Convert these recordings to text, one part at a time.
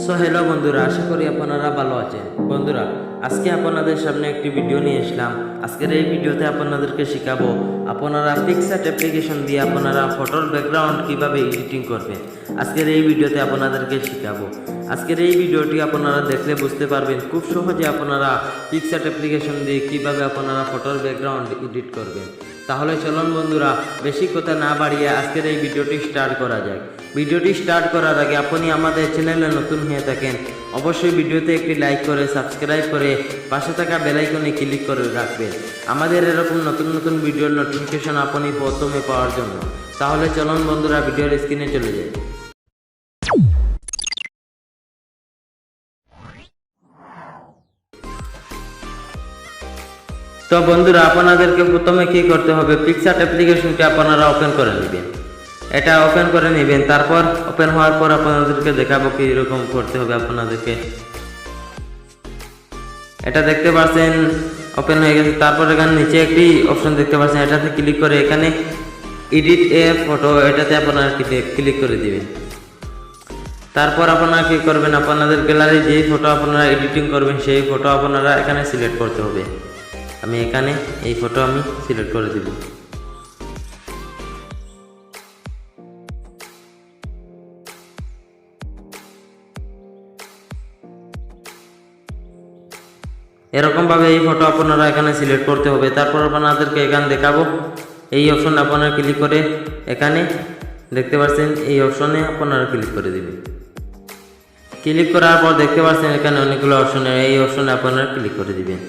So hello বন্ধুরা, আশা করি আপনারা ভালো আছেন। বন্ধুরা, আজকে আপনাদের সামনে একটি ভিডিও নিয়ে আসলাম। আজকের এই ভিডিওতে আপনাদেরকে শেখাবো আপনারা পিক্সার্ট অ্যাপ্লিকেশন দিয়ে আপনারা ফটোর ব্যাকগ্রাউন্ড কিভাবে এডিটিং করবেন। আজকের এই ভিডিওতে আপনাদেরকে শেখাবো। আজকের এই ভিডিওটি আপনারা দেখলে বুঝতে পারবেন খুব সহজে আপনারা পিক্সার্ট অ্যাপ্লিকেশন দিয়ে কিভাবে আপনারা ফটোর ব্যাকগ্রাউন্ড এডিট করবেন। তাহলে চলুন বন্ধুরা, বেশি কথা না বাড়িয়ে আজকের এই ভিডিওটি স্টার্ট করা যাক। ভিডিওটি স্টার্ট করার আগে আপনি আমাদের চ্যানেলে নতুন হয়ে থাকেন, অবশ্যই ভিডিওতে একটি লাইক করে সাবস্ক্রাইব করে পাশে থাকা বেল আইকনে ক্লিক করে রাখবেন আমাদের এরকম নতুন নতুন ভিডিওর নোটিফিকেশন আপনি প্রথমে পাওয়ার জন্য। তাহলে চলুন বন্ধুরা, ভিডিওর স্ক্রিনে চলে যাই। তো বন্ধুরা, আপনাদেরকে প্রথমে কি করতে হবে, পিক্সার্ট অ্যাপ্লিকেশনটি আপনারা ওপেন করে নেবেন। এটা ওপেন করে নেবেন। তারপর ওপেন হওয়ার পর আপনাদেরকে দেখাবো কি এরকম করতে হবে আপনাদেরকে। এটা দেখতে পাচ্ছেন ওপেন হয়ে গেছে। তারপর এখানে নিচে একটি অপশন দেখতে পাচ্ছেন, এটাতে ক্লিক করে এখানে এডিট এ ফটো, এটাতে আপনারা ক্লিক করে দিবেন। তারপর আপনারা কি করবেন, আপনাদের গ্যালারি যেই ফটো আপনারা এডিটিং করবেন সেই ফটো আপনারা এখানে সিলেক্ট করতে হবে। আমি এখানে এই ফটো আমি সিলেক্ট করে দিব। এরকম ভাবে এই ফটো আপনারা এখানে সিলেক্ট করতে হবে। তারপর আপনাদেরকে এখানে দেখাবো এই অপশন আপনারা ক্লিক করে এখানে দেখতে পাচ্ছেন এই অপশনে আপনারা ক্লিক করে দিবেন। ক্লিক করার পর দেখতে পাচ্ছেন এখানে অনেকগুলো অপশন, এই অপশনে আপনারা ক্লিক করে দিবেন,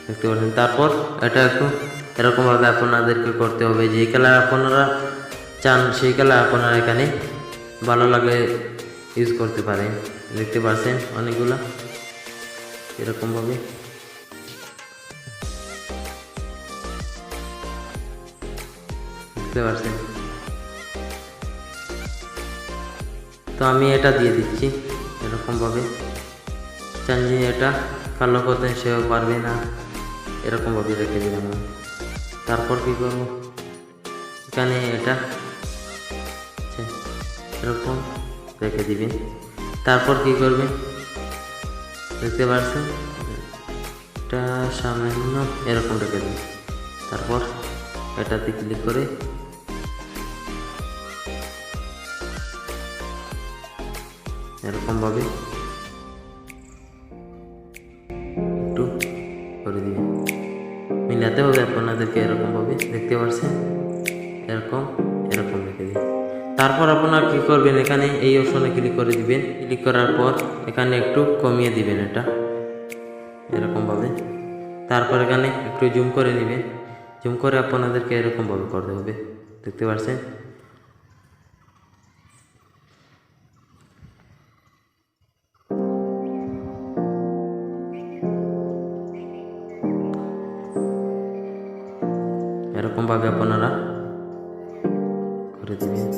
দেখতে পাচ্ছেন। তারপর এটা একটু এরকম ভাবে আপনাদেরকে করতে হবে, যে কালার আপনারা চান সেই কালার আপনারা এখানে ভালো লাগলে ইউজ করতে পারেন। দেখতে পাচ্ছেন অনেকগুলো এরকম ভাবে। দেখতে পাচ্ছেন, তো আমি এটা দিয়ে দিচ্ছি এরকম ভাবে। চান যে এটা কালো করতে সেও পারবে না, এরকম ভাবে রেখে দিলাম। তারপর কি করব, এখানে এটা এরকম রেখে দিবেন। তারপর কি করবেন, দেখতে পাচ্ছেন এটা সামান্য এরকম রেখে দিন। তারপর এটাতে ক্লিক করে এরকম ভাবে একটু করে দিবেন, মিলাতে হবে আপনাদেরকে এরকম ভাবে। দেখতে পাচ্ছেন এরকম এরকম রেখে দিন। তারপর আপনারা কি করবেন, এখানে এই অপশনে ক্লিক করে দিবেন। ক্লিক করার পর এখানে একটু কমিয়ে দিবেন এটা এরকম ভাবে। তারপর এখানে একটু জুম করে নেবেন। জুম করে আপনাদেরকে এরকম ভাবে করতে হবে, দেখতে পাচ্ছেন। এরকম ভাবে আপনারা করে দিবেন।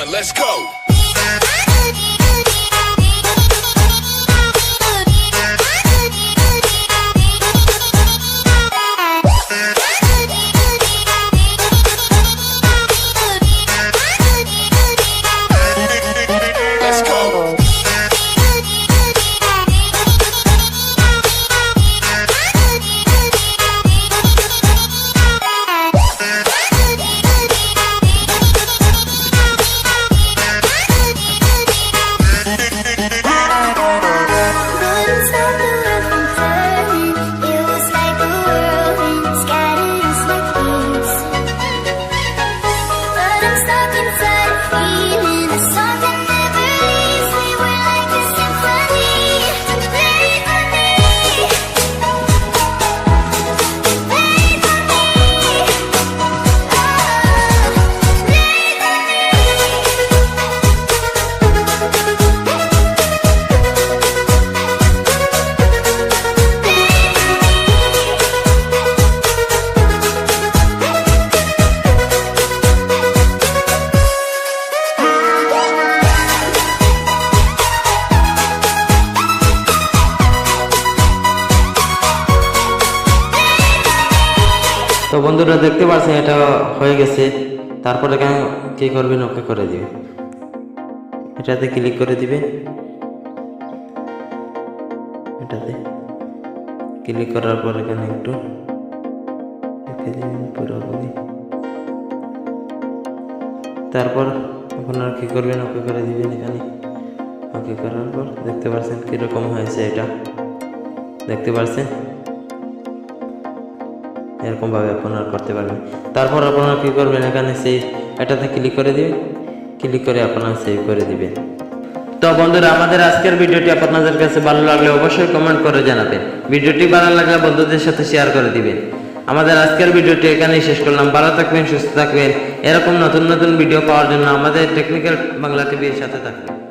one, let's go. তো বন্ধুরা দেখতে পাচ্ছেন এটা হয়ে গেছে। তারপর এখানে কি করবেন, ওকে করে দিবেন, এটাতে ক্লিক করে দিবেন। এটাতে ক্লিক করার পর এখানে একটু রেখে দিবেন পুরোপুরি। তারপর আপনারা কি করবেন, ওকে করে দিবেন। এখানে ওকে করার পর দেখতে পাচ্ছেন কিরকম হয়েছে, এটা দেখতে পাচ্ছেন এরকম ভাবে আপনারা করতে পারবেন। তারপর আপনারা কি করবেন, এখানে সেই এটাতে ক্লিক করে দিবেন, ক্লিক করে আপনারা সেভ করে দিবেন। তো বন্ধুরা, আমাদের আজকের ভিডিওটি আপনাদের কাছে ভালো লাগলে অবশ্যই কমেন্ট করে জানাবেন। ভিডিওটি ভালো লাগলে বন্ধুদের সাথে শেয়ার করে দিবেন। আমাদের আজকের ভিডিওটি এখানেই শেষ করলাম। ভালো থাকবেন, সুস্থ থাকবেন। এরকম নতুন নতুন ভিডিও পাওয়ার জন্য আমাদের টেকনিক্যাল বাংলা টিভির সাথে থাকবেন।